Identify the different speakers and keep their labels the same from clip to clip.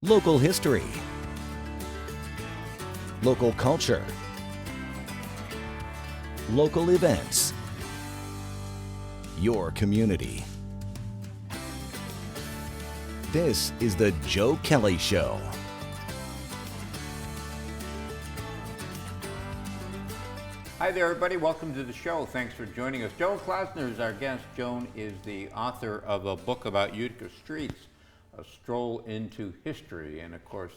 Speaker 1: Local history. Local culture. Local events. Your community. This is the Joe Kelly Show.
Speaker 2: Hi there, everybody. Welcome to the show. Thanks for joining us. Joan Klossner is our guest. Joan is the author of a book about Utica streets, A Stroll into History. And of course,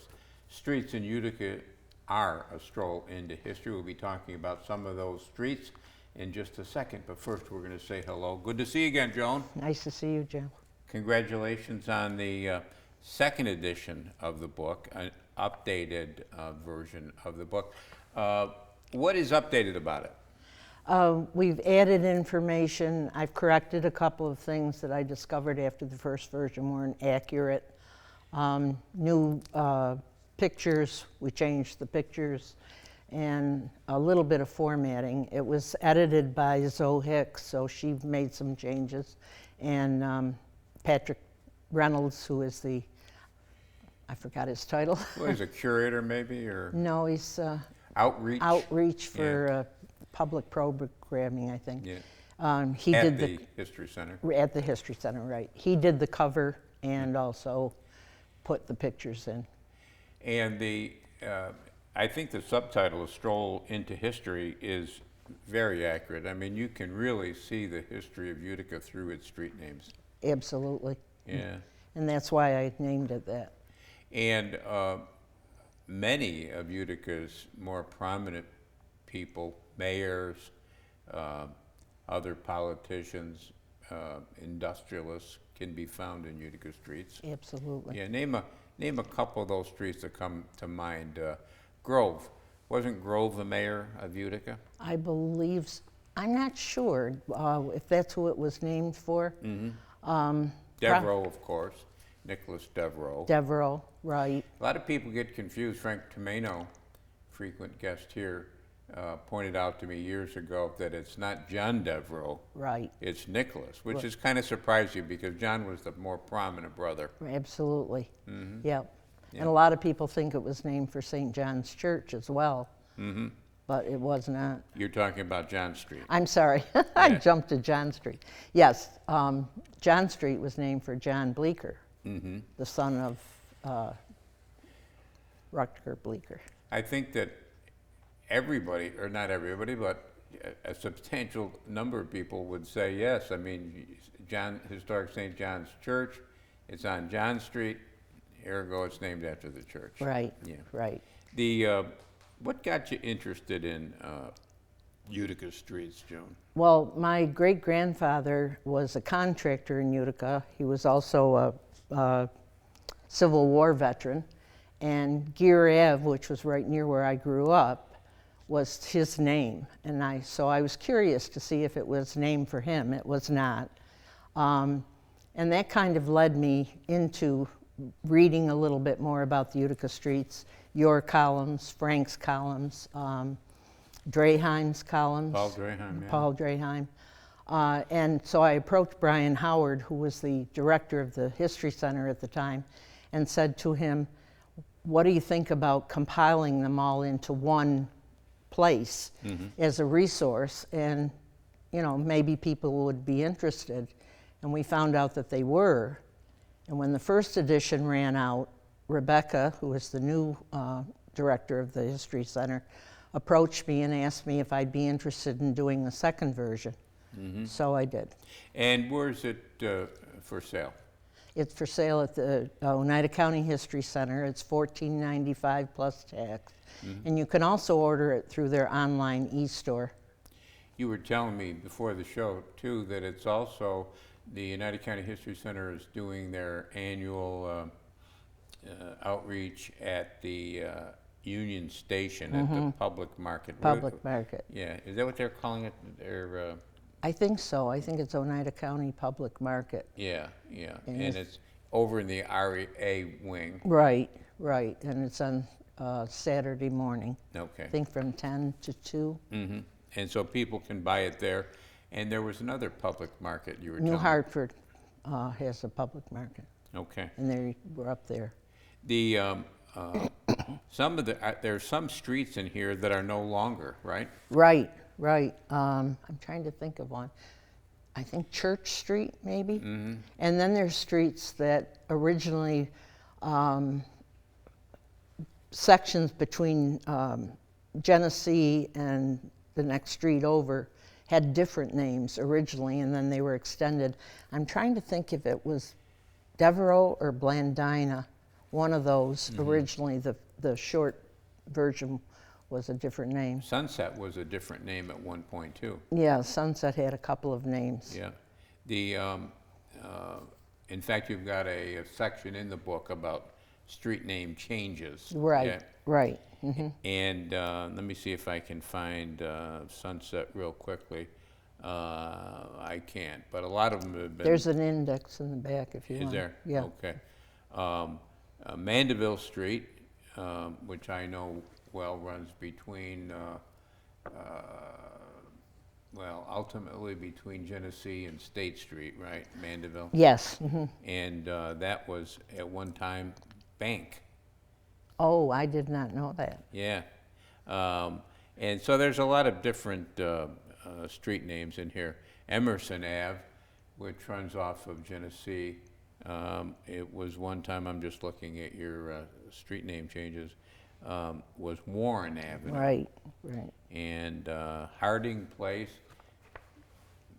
Speaker 2: streets in Utica are a stroll into history. We'll be talking about some of those streets in just a second. But first, we're going to say hello. Good to see you again, Joan.
Speaker 3: Nice to see you, Joe.
Speaker 2: Congratulations on the second edition of the book, an updated version of the book. What is updated about it?
Speaker 3: We've added information. I've corrected a couple of things that I discovered after the first version weren't accurate. New pictures, we changed the pictures, and a little bit of formatting. It was edited by Zoe Hicks, so she made some changes. And Patrick Reynolds, who is I forgot his title.
Speaker 2: Well, he's a curator maybe, or?
Speaker 3: No, he's
Speaker 2: Outreach?
Speaker 3: Outreach for public programming, I think.
Speaker 2: Yeah.
Speaker 3: He
Speaker 2: at
Speaker 3: did
Speaker 2: the History Center.
Speaker 3: At the History Center, right. He did the cover and also put the pictures in.
Speaker 2: And I think the subtitle, A Stroll into History, is very accurate. I mean, you can really see the history of Utica through its street names.
Speaker 3: Absolutely.
Speaker 2: Yeah.
Speaker 3: And that's why I named it that.
Speaker 2: And many of Utica's more prominent people, mayors, other politicians, industrialists, can be found in Utica streets.
Speaker 3: Absolutely.
Speaker 2: Yeah, name a couple of those streets that come to mind. Grove. Wasn't Grove the mayor of Utica?
Speaker 3: I believe, I'm not sure if that's who it was named for.
Speaker 2: Mm-hmm. Devereaux, of course. Nicholas Devereaux.
Speaker 3: Devereaux, right.
Speaker 2: A lot of people get confused. Frank Tomeno, frequent guest here, pointed out to me years ago that it's not John Devereaux.
Speaker 3: Right.
Speaker 2: It's Nicholas, which is kind of surprising because John was the more prominent brother.
Speaker 3: Absolutely.
Speaker 2: Mm-hmm.
Speaker 3: Yep.
Speaker 2: Yeah.
Speaker 3: And a lot of people think it was named for St. John's Church as well.
Speaker 2: Mm-hmm.
Speaker 3: But it was not.
Speaker 2: You're talking about John Street.
Speaker 3: I'm sorry, I jumped to John Street. Yes, John Street was named for John Bleecker,
Speaker 2: Mm-hmm.
Speaker 3: the son of Rutger Bleecker.
Speaker 2: I think that everybody, or not everybody, but a substantial number of people would say yes. I mean, historic St. John's Church, it's on John Street, ergo it's named after the church.
Speaker 3: Right,
Speaker 2: Yeah.
Speaker 3: right.
Speaker 2: What got you interested in Utica streets, Joan?
Speaker 3: Well, my great-grandfather was a contractor in Utica. He was also a Civil War veteran. And Gear Ave, which was right near where I grew up, was his name. And so I was curious to see if it was named for him. It was not. And that kind of led me into reading a little bit more about the Utica streets, your columns, Frank's columns, Draheim's columns.
Speaker 2: Paul Draheim, yeah.
Speaker 3: Paul Draheim. And so I approached Brian Howard, who was the director of the History Center at the time, and said to him, what do you think about compiling them all into one place as a resource? And, you know, maybe people would be interested. And we found out that they were. And when the first edition ran out, Rebecca, who was the new director of the History Center, approached me and asked me if I'd be interested in doing the second version. Mm-hmm. So I did.
Speaker 2: And where's it for sale?
Speaker 3: It's for sale at the Oneida County History Center. It's $14.95 plus tax. Mm-hmm. And you can also order it through their online e-store.
Speaker 2: You were telling me before the show, too, that it's also the Oneida County History Center is doing their annual outreach at the Union Station at the public market.
Speaker 3: Public market.
Speaker 2: Yeah, is that what they're calling it?
Speaker 3: I think so. I think it's Oneida County Public Market.
Speaker 2: Yeah, yeah, and it's over in the RA wing.
Speaker 3: Right, right, and it's on Saturday morning.
Speaker 2: Okay.
Speaker 3: I think from 10 to 2.
Speaker 2: Mm-hmm. And so people can buy it there. And there was another public market you were telling
Speaker 3: New
Speaker 2: me.
Speaker 3: Hartford has a public market,
Speaker 2: Okay.
Speaker 3: and we're up there.
Speaker 2: Some of there's some streets in here that are no longer, right?
Speaker 3: Right, right. I'm trying to think of one. I think Church Street, maybe.
Speaker 2: Mm-hmm.
Speaker 3: And then there's streets that originally, sections between Genesee and the next street over had different names originally, and then they were extended. I'm trying to think if it was Devereaux or Blandina, one of those. Originally, the short version was a different name.
Speaker 2: Sunset was a different name at one point too.
Speaker 3: Yeah, Sunset had a couple of names.
Speaker 2: Yeah. In fact, you've got a section in the book about street name changes.
Speaker 3: Right,
Speaker 2: Yeah.
Speaker 3: right.
Speaker 2: And let me see if I can find Sunset real quickly. I can't, but a lot of them have been.
Speaker 3: There's an index in the back if you want.
Speaker 2: Is there?
Speaker 3: Yeah.
Speaker 2: Okay. Mandeville Street, which I know well, runs between, ultimately between Genesee and State Street, right? Mandeville.
Speaker 3: Yes.
Speaker 2: And that was at one time Bank.
Speaker 3: Oh, I did not know that.
Speaker 2: Yeah. And so there's a lot of different street names in here. Emerson Ave, which runs off of Genesee. It was one time, I'm just looking at your street name changes, was Warren Avenue.
Speaker 3: Right, right.
Speaker 2: And Harding Place,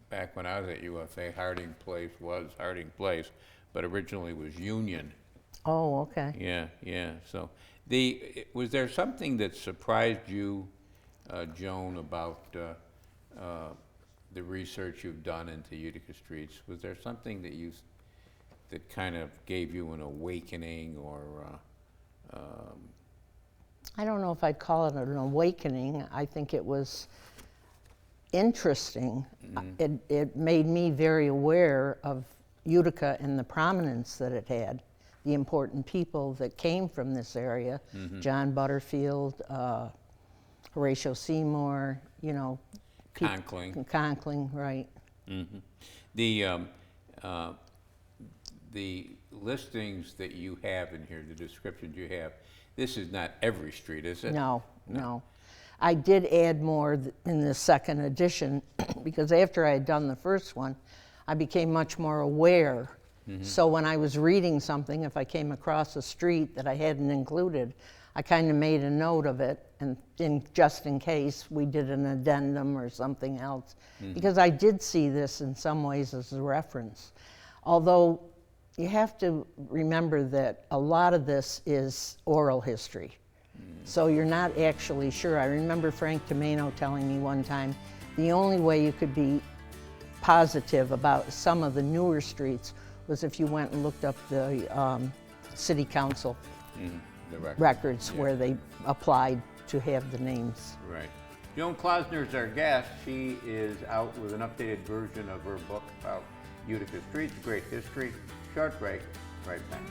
Speaker 2: back when I was at UFA, Harding Place was Harding Place, but originally was Union.
Speaker 3: Oh, okay.
Speaker 2: Yeah, yeah. So, was there something that surprised you, Joan, about the research you've done into Utica streets? Was there something that kind of gave you an awakening, or?
Speaker 3: I don't know if I'd call it an awakening. I think it was interesting. It made me very aware of Utica and the prominence that it had, the important people that came from this area, John Butterfield, Horatio Seymour, you know.
Speaker 2: Conkling.
Speaker 3: Conkling, right.
Speaker 2: The listings that you have in here, the descriptions you have, this is not every street, is it?
Speaker 3: No, no. I did add more in the second edition because after I had done the first one, I became much more aware. So when I was reading something, if I came across a street that I hadn't included, I kind of made a note of it, and just in case we did an addendum or something else, because I did see this in some ways as a reference. Although you have to remember that a lot of this is oral history. So you're not actually sure. I remember Frank Tomeno telling me one time, the only way you could be positive about some of the newer streets was if you went and looked up the city council records where they applied to have the names.
Speaker 2: Right. Joan Klossner is our guest. She is out with an updated version of her book about Utica streets, great history. Short break, right back.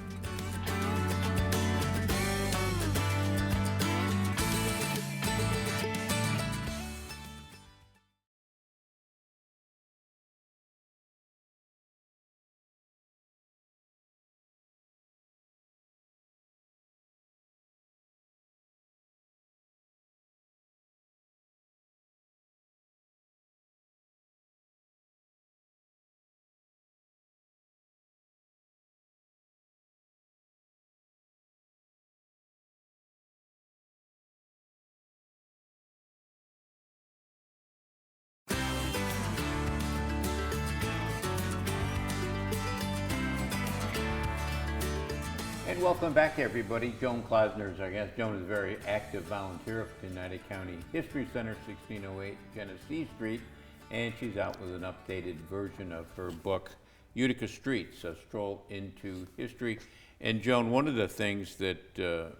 Speaker 2: And welcome back, everybody. Joan Klossner is our guest. Joan is a very active volunteer at the United County History Center, 1608 Genesee Street, and she's out with an updated version of her book, Utica Streets, A Stroll into History. And Joan, one of the things that the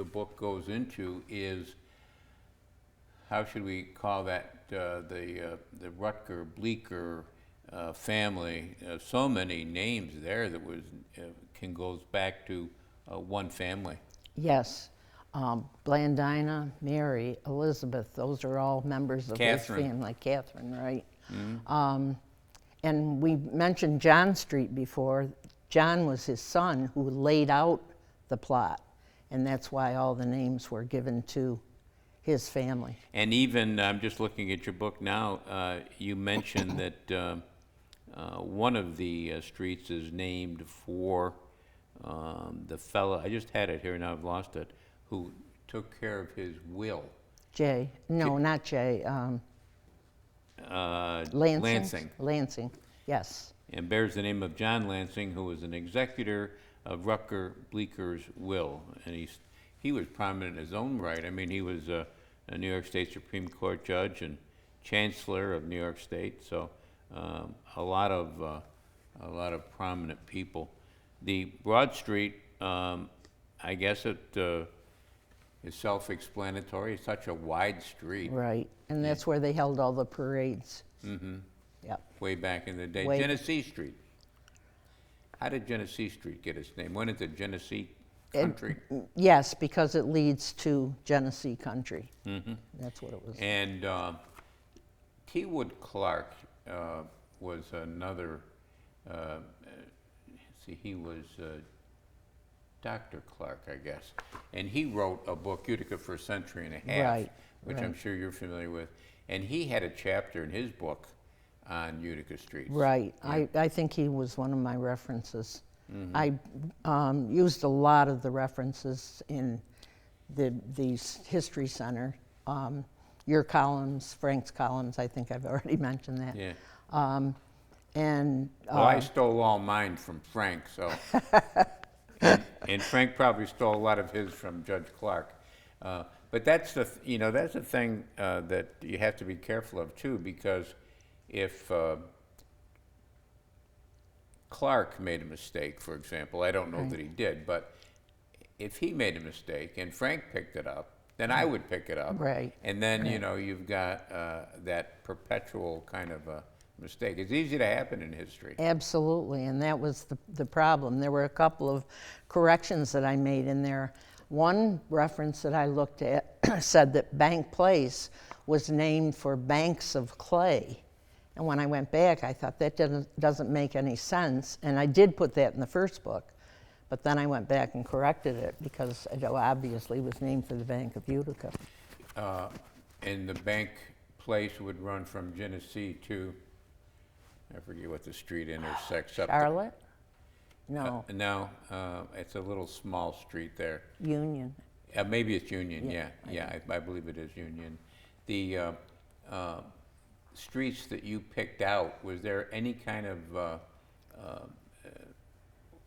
Speaker 2: book goes into is, how should we call that, the Rutger Bleecker family. So many names there that goes back to one family.
Speaker 3: Yes. Blandina, Mary, Elizabeth, those are all members of this family. Catherine, right. And we mentioned John Street before. John was his son who laid out the plot. And that's why all the names were given to his family.
Speaker 2: And even, I'm just looking at your book now, you mentioned that one of the streets is named for the fellow, I just had it here, now I've lost it, who took care of his will.
Speaker 3: Jay, no, not Jay,
Speaker 2: Lansing.
Speaker 3: Lansing, yes.
Speaker 2: And bears the name of John Lansing, who was an executor of Rutger Bleeker's will. And he was prominent in his own right. I mean, he was a New York State Supreme Court judge and Chancellor of New York State. So a lot of prominent people. The Broad Street, I guess it is self-explanatory. It's such a wide street.
Speaker 3: Right, and that's where they held all the parades.
Speaker 2: Mm-hmm.
Speaker 3: Yep.
Speaker 2: Way back in the day.
Speaker 3: Way-
Speaker 2: Genesee Street. How did Genesee Street get its name? When is it Genesee Country?
Speaker 3: Yes, because it leads to Genesee Country.
Speaker 2: Mm-hmm.
Speaker 3: That's what it was.
Speaker 2: And T. Wood Clark was another, he was Dr. Clark, I guess. And he wrote a book, Utica for a Century and a Half,
Speaker 3: Right,
Speaker 2: which I'm sure you're familiar with. And he had a chapter in his book on Utica streets.
Speaker 3: Right.
Speaker 2: Yeah.
Speaker 3: I think he was one of my references.
Speaker 2: Mm-hmm.
Speaker 3: I used a lot of the references in the History Center. Your columns, Frank's columns, I think I've already mentioned that.
Speaker 2: Yeah.
Speaker 3: And
Speaker 2: Well, I stole all mine from Frank, so. and Frank probably stole a lot of his from Judge Clark. But that's the thing that you have to be careful of too, because if Clark made a mistake, for example, I don't know that he did, but if he made a mistake and Frank picked it up, then I would pick it up.
Speaker 3: Right.
Speaker 2: And then, you've got that perpetual kind of mistake. It's easy to happen in history.
Speaker 3: Absolutely, and that was the problem. There were a couple of corrections that I made in there. One reference that I looked at said that Bank Place was named for banks of clay. And when I went back, I thought that doesn't make any sense. And I did put that in the first book, but then I went back and corrected it because it obviously was named for the Bank of Utica.
Speaker 2: And the Bank Place would run from Genesee to, I forget what the street intersects up.
Speaker 3: Charlotte? No,
Speaker 2: No, it's a little small street there.
Speaker 3: Union.
Speaker 2: Maybe it's Union,
Speaker 3: Yeah,
Speaker 2: I believe it is Union. The streets that you picked out, was there any kind of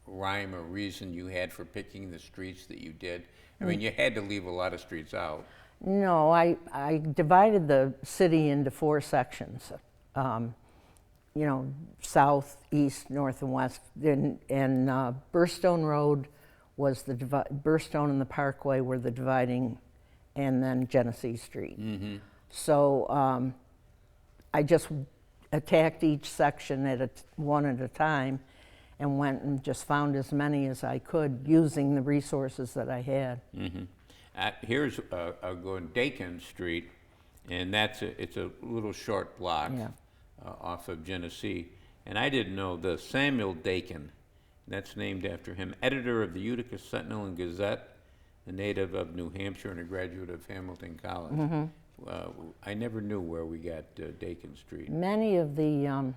Speaker 2: rhyme or reason you had for picking the streets that you did? I mean, you had to leave a lot of streets out.
Speaker 3: No, I divided the city into 4 sections. South, east, north, and west. And Burstone Road was Burstone and the Parkway were the dividing, and then Genesee Street.
Speaker 2: Mm-hmm.
Speaker 3: So I just attacked each section one at a time and went and just found as many as I could using the resources that I had.
Speaker 2: Mm-hmm. Here's going Dakin Street, and it's a little short block.
Speaker 3: Yeah.
Speaker 2: Off of Genesee. And I didn't know the Samuel Dakin, that's named after him, editor of the Utica Sentinel and Gazette, a native of New Hampshire and a graduate of Hamilton College.
Speaker 3: Mm-hmm.
Speaker 2: I never knew where we got Dakin Street.
Speaker 3: Many of the,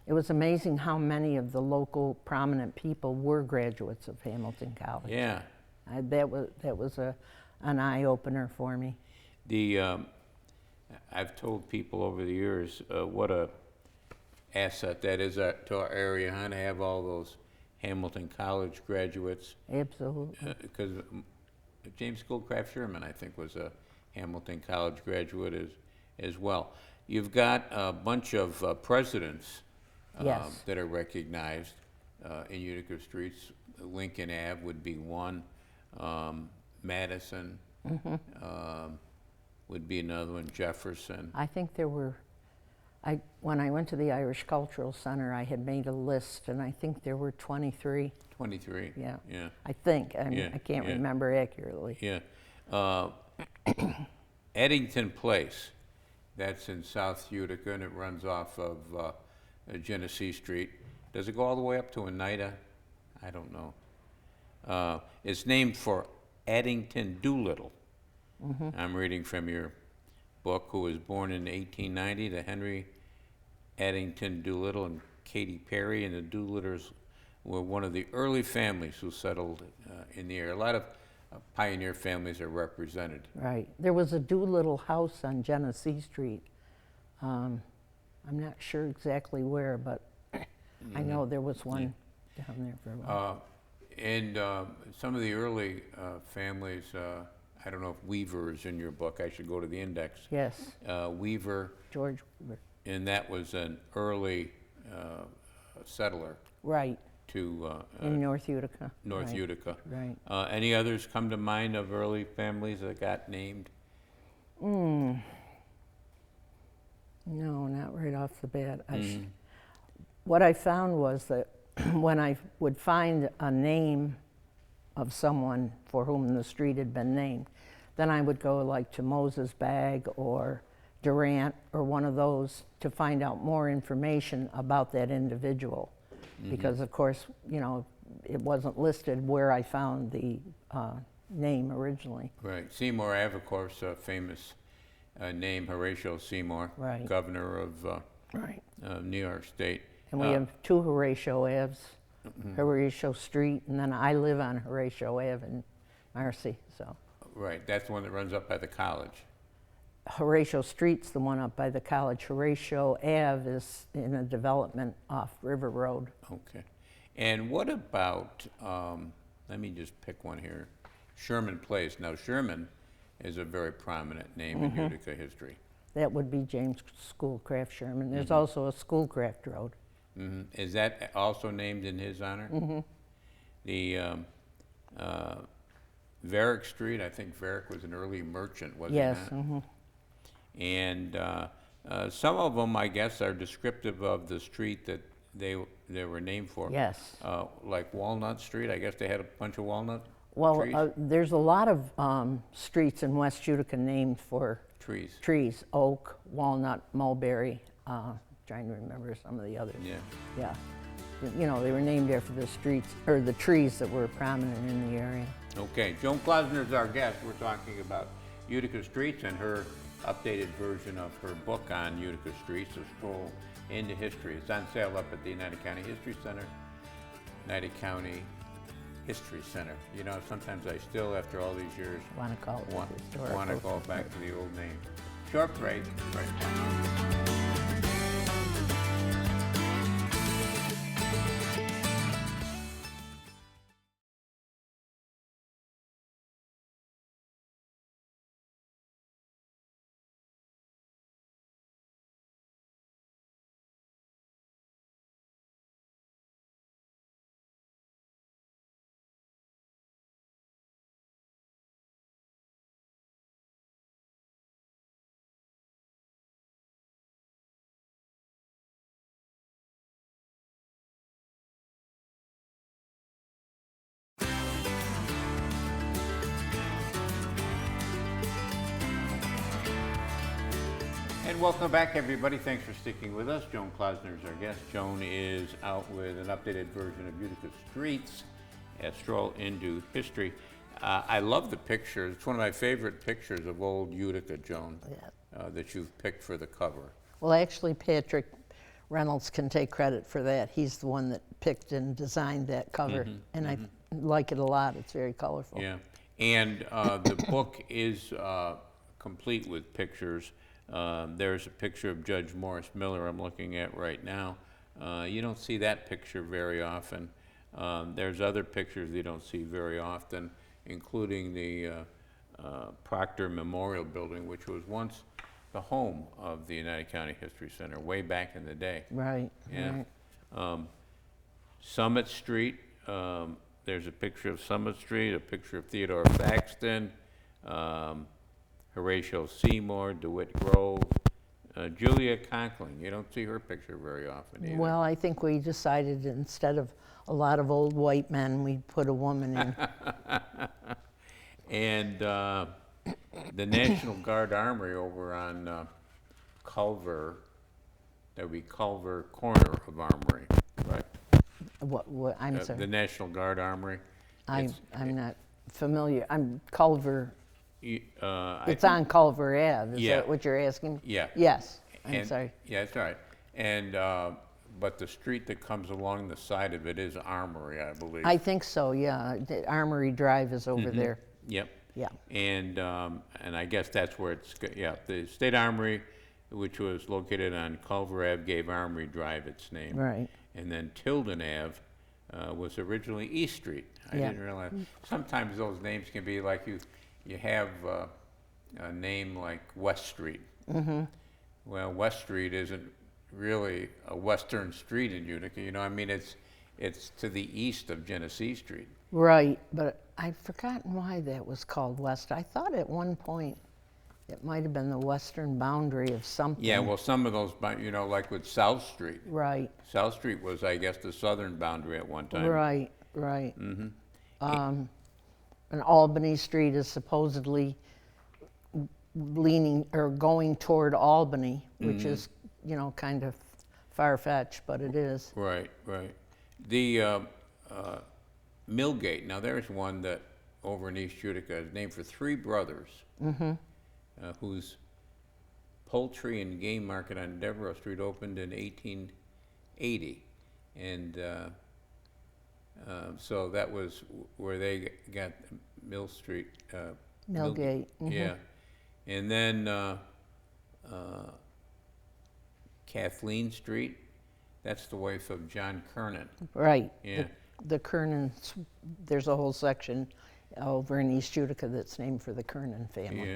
Speaker 3: it was amazing how many of the local prominent people were graduates of Hamilton College.
Speaker 2: Yeah.
Speaker 3: That was an eye-opener for me.
Speaker 2: I've told people over the years what a asset that is to our area, huh, to have all those Hamilton College graduates.
Speaker 3: Absolutely.
Speaker 2: Because James Schoolcraft Sherman, I think, was a Hamilton College graduate as well. You've got a bunch of presidents
Speaker 3: Yes.
Speaker 2: that are recognized in Utica streets. Lincoln Ave would be one. Madison would be another one. Jefferson.
Speaker 3: I think there were, when I went to the Irish Cultural Center, I had made a list, and I think there were 23.
Speaker 2: 23.
Speaker 3: Yeah.
Speaker 2: Yeah.
Speaker 3: I think.
Speaker 2: Yeah,
Speaker 3: I can't
Speaker 2: yeah.
Speaker 3: remember accurately.
Speaker 2: Yeah. Eddington Place, that's in South Utica, and it runs off of Genesee Street. Does it go all the way up to Oneida? I don't know. It's named for Addington Doolittle. I'm reading from your book, who was born in 1890 to Henry Addington Doolittle and Katie Perry, and the Doolittles were one of the early families who settled in the area. A lot of pioneer families are represented.
Speaker 3: Right. There was a Doolittle house on Genesee Street. I'm not sure exactly where, but I know there was one down there for a while.
Speaker 2: And some of the early families, I don't know if Weaver is in your book. I should go to the index.
Speaker 3: Yes,
Speaker 2: Weaver,
Speaker 3: George Weaver.
Speaker 2: and that was an early settler
Speaker 3: Right,
Speaker 2: to
Speaker 3: in North Utica.
Speaker 2: North
Speaker 3: Right.
Speaker 2: Utica.
Speaker 3: Right.
Speaker 2: Any others come to mind of early families that got named?
Speaker 3: No, not right off the bat. What I found was that when I would find a name of someone for whom the street had been named, then I would go like to Moses Bag or Durant or one of those to find out more information about that individual. Because of course, you know, it wasn't listed where I found the name originally.
Speaker 2: Right. Seymour Ave, of course, a famous name, Horatio Seymour,
Speaker 3: Right.
Speaker 2: governor of
Speaker 3: Right.
Speaker 2: New York State.
Speaker 3: And we have two Horatio Aves, Horatio Street, and then I live on Horatio Ave in Marcy, so.
Speaker 2: Right, that's the one that runs up by the college.
Speaker 3: Horatio Street's the one up by the college. Horatio Ave is in a development off River Road.
Speaker 2: Okay. And what about, let me just pick one here, Sherman Place. Now, Sherman is a very prominent name in Utica history.
Speaker 3: That would be James Schoolcraft Sherman. There's also a Schoolcraft Road.
Speaker 2: Is that also named in his honor? The Varick Street, I think Varick was an early merchant, wasn't
Speaker 3: Yes.
Speaker 2: that? And some of them, I guess, are descriptive of the street that they were named for.
Speaker 3: Yes.
Speaker 2: Like Walnut Street, I guess they had a bunch of walnut
Speaker 3: Well,
Speaker 2: trees.
Speaker 3: there's a lot of streets in West Utica named for trees. Oak, walnut, mulberry. Trying to remember some of the others.
Speaker 2: Yeah.
Speaker 3: Yeah. You know, they were named after the streets, or the trees that were prominent in the area.
Speaker 2: Okay, Joan Klossner is our guest. We're talking about Utica streets and her updated version of her book on Utica streets, A Stroll into History. It's on sale up at the United County History Center. United County History Center. You know, sometimes I still, after all these years,
Speaker 3: Want to call it historical.
Speaker 2: want to go back to the old name. Short break. Right back. And welcome back, everybody. Thanks for sticking with us. Joan Klossner is our guest. Joan is out with an updated version of Utica Streets, A Stroll into History. I love the picture. It's one of my favorite pictures of old Utica, Joan, that you've picked for the cover.
Speaker 3: Well, actually, Patrick Reynolds can take credit for that. He's the one that picked and designed that cover, and I like it a lot. It's very colorful.
Speaker 2: Yeah, and the book is complete with pictures. There's a picture of Judge Morris Miller I'm looking at right now. You don't see that picture very often. There's other pictures you don't see very often, including the Proctor Memorial Building, which was once the home of the United County History Center way back in the day.
Speaker 3: Right.
Speaker 2: Yeah.
Speaker 3: Right.
Speaker 2: Summit Street, there's a picture of Summit Street, a picture of Theodore Thaxton, Horatio Seymour, DeWitt Grove, Julia Conkling. You don't see her picture very often either.
Speaker 3: Well, I think we decided instead of a lot of old white men, we'd put a woman in.
Speaker 2: And the National Guard Armory over on Culver, that would be Culver corner of Armory, right?
Speaker 3: What I'm sorry.
Speaker 2: The National Guard Armory,
Speaker 3: I'm not familiar. I'm Culver.
Speaker 2: I
Speaker 3: It's
Speaker 2: think-
Speaker 3: on Culver Ave. Is
Speaker 2: Yeah.
Speaker 3: that what you're asking?
Speaker 2: Yeah.
Speaker 3: Yes. I'm
Speaker 2: and-
Speaker 3: sorry.
Speaker 2: Yeah, that's all right. And, but the street that comes along the side of it is Armory, I believe.
Speaker 3: I think so. Yeah. The Armory Drive is over
Speaker 2: Mm-hmm.
Speaker 3: there.
Speaker 2: Yep.
Speaker 3: Yeah.
Speaker 2: And I guess that's where the State Armory, which was located on Culver Ave, gave Armory Drive its name.
Speaker 3: Right.
Speaker 2: And then Tilden Ave was originally East Street. I
Speaker 3: Yeah.
Speaker 2: didn't realize. Sometimes those names can be like you have a name like West Street. Mm-hmm. Well, West Street isn't really a western street in Utica. You know, I mean, it's to the east of Genesee Street.
Speaker 3: Right. But I've forgotten why that was called West. I thought at one point it might have been the western boundary of something.
Speaker 2: Yeah, well, some of those, you know, like with South Street.
Speaker 3: Right.
Speaker 2: South Street was, I guess, the southern boundary at one time.
Speaker 3: Right. Right. Mm-hmm. And Albany Street is supposedly leaning or going toward Albany, which is, you know, kind of far-fetched, but it is.
Speaker 2: Right, right. The Millgate, now there's one that over in East Utica is named for three brothers whose poultry and game market on Devereaux Street opened in 1880. And so that was where they got Mill Street.
Speaker 3: Millgate.
Speaker 2: Yeah. And then Kathleen Street, that's the wife of John Kernan.
Speaker 3: Right.
Speaker 2: Yeah.
Speaker 3: The Kernans, there's a whole section over in East Utica that's named for the Kernan family.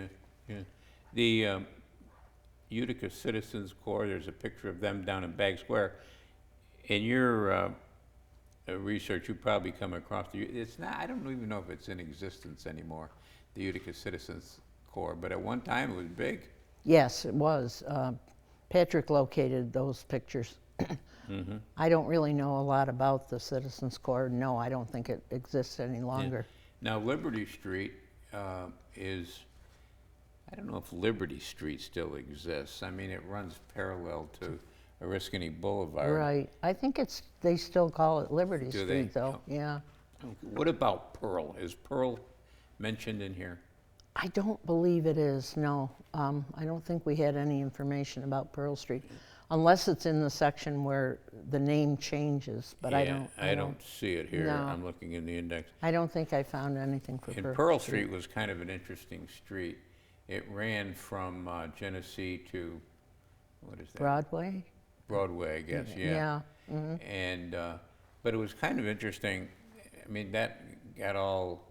Speaker 2: Yeah, yeah. The Utica Citizens Corps, there's a picture of them down in Bag Square. In your research, you probably come across it's not. I don't even know if it's in existence anymore, the Utica Citizens Corps. But at one time, it was big.
Speaker 3: Yes, it was. Patrick located those pictures. I don't really know a lot about the Citizens Corps. No, I don't think it exists any longer.
Speaker 2: Now, Liberty Street is. I don't know if Liberty Street still exists. I mean, it runs parallel to Oriskany Boulevard.
Speaker 3: Right. I think they still call it Liberty
Speaker 2: Do
Speaker 3: Street,
Speaker 2: they?
Speaker 3: though.
Speaker 2: Oh.
Speaker 3: Yeah.
Speaker 2: What about Pearl? Is Pearl mentioned in here?
Speaker 3: I don't believe it is, no. I don't think we had any information about Pearl Street, unless it's in the section where the name changes, but I don't
Speaker 2: see it here.
Speaker 3: No.
Speaker 2: I'm looking in the index.
Speaker 3: I don't think I found anything for
Speaker 2: And Pearl Street was kind of an interesting street. It ran from Genesee to, what is that?
Speaker 3: Broadway?
Speaker 2: Broadway, I guess, yeah.
Speaker 3: Yeah. Mhm.
Speaker 2: And, but it was kind of interesting. I mean, that got all,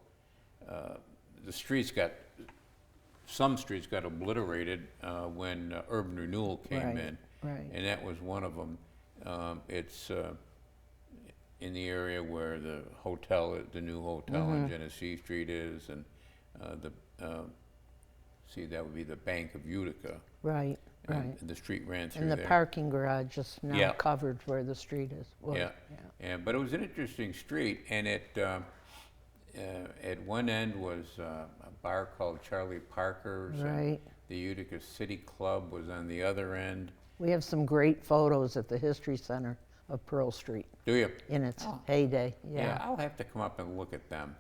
Speaker 2: some streets got obliterated when urban renewal came
Speaker 3: Right,
Speaker 2: in.
Speaker 3: right.
Speaker 2: And that was one of them. It's in the area where the new hotel on Genesee Street is, and that would be the Bank of Utica.
Speaker 3: Right,
Speaker 2: And
Speaker 3: right.
Speaker 2: the street ran through
Speaker 3: And the
Speaker 2: there.
Speaker 3: parking garage is now
Speaker 2: Yeah.
Speaker 3: covered where the street is. was,
Speaker 2: Yeah. But it was an interesting street, and it at one end was a bar called Charlie Parker's. and
Speaker 3: Right.
Speaker 2: The Utica City Club was on the other end.
Speaker 3: We have some great photos at the History Center of Pearl Street
Speaker 2: Do you?
Speaker 3: in its heyday. Yeah.
Speaker 2: I'll have to come up and look at them.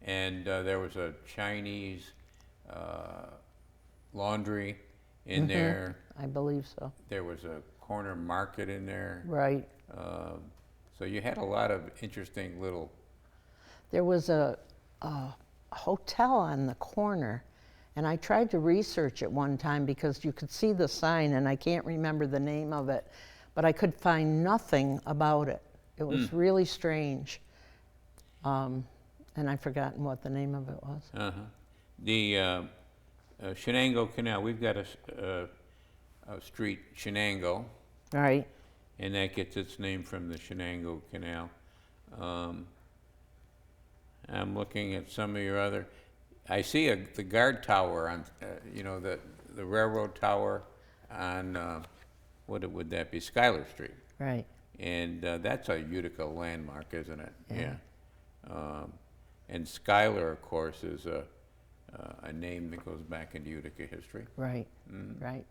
Speaker 2: And there was a Chinese laundry in there.
Speaker 3: I believe so.
Speaker 2: There was a corner market in there.
Speaker 3: Right.
Speaker 2: So you had a lot of interesting little.
Speaker 3: There was a hotel on the corner, and I tried to research it one time because you could see the sign, and I can't remember the name of it, but I could find nothing about it. It was really strange. And I've forgotten what the name of it was.
Speaker 2: The Shenango Canal, we've got a street, Shenango,
Speaker 3: Right.
Speaker 2: and that gets its name from the Shenango Canal. I'm looking at some of your other, I see the guard tower on, the railroad tower on, what would that be, Schuyler Street.
Speaker 3: Right.
Speaker 2: And that's a Utica landmark, isn't it? Yeah. And Schuyler, of course, is a name that goes back into Utica history.
Speaker 3: Right. Right.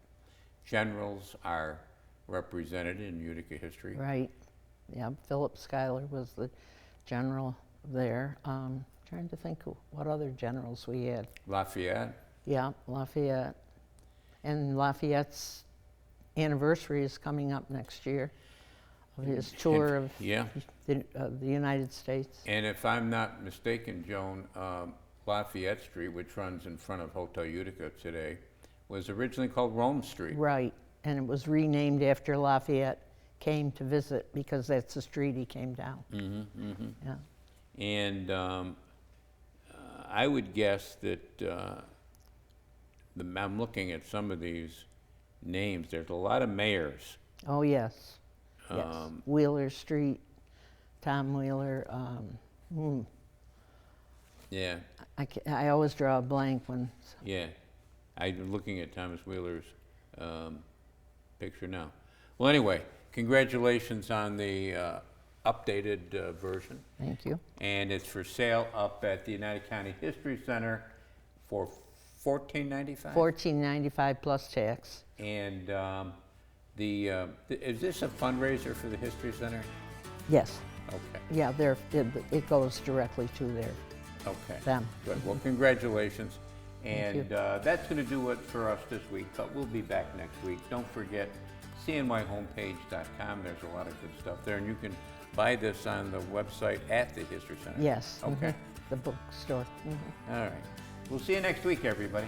Speaker 2: Generals are represented in Utica history.
Speaker 3: Right. Yeah. Philip Schuyler was the general there. Trying to think what other generals we had.
Speaker 2: Lafayette.
Speaker 3: Yeah, Lafayette. And Lafayette's anniversary is coming up next year of his tour of
Speaker 2: Yeah.
Speaker 3: the United States.
Speaker 2: And if I'm not mistaken, Joan, Lafayette Street, which runs in front of Hotel Utica today, was originally called Rome Street.
Speaker 3: Right, and it was renamed after Lafayette came to visit because that's the street he came down. Yeah.
Speaker 2: And I would guess that I'm looking at some of these names. There's a lot of mayors.
Speaker 3: Oh, yes. Yes. Wheeler Street, Tom Wheeler.
Speaker 2: Yeah,
Speaker 3: I always draw a blank when.
Speaker 2: yeah. I'm looking at Thomas Wheeler's picture now. Well, anyway, congratulations on the updated version.
Speaker 3: Thank you.
Speaker 2: And it's for sale up at the United County History Center for $14.95.
Speaker 3: $14.95 plus tax.
Speaker 2: And is this a fundraiser for the History Center?
Speaker 3: Yes.
Speaker 2: Okay.
Speaker 3: Yeah, it goes directly to
Speaker 2: Okay.
Speaker 3: them.
Speaker 2: Good. Well, congratulations.
Speaker 3: Thank you.
Speaker 2: And that's going to do it for us this week, but we'll be back next week. Don't forget cnyhomepage.com. There's a lot of good stuff there, and you can buy this on the website at the History Center.
Speaker 3: Yes.
Speaker 2: Okay.
Speaker 3: The bookstore.
Speaker 2: All right. We'll see you next week, everybody.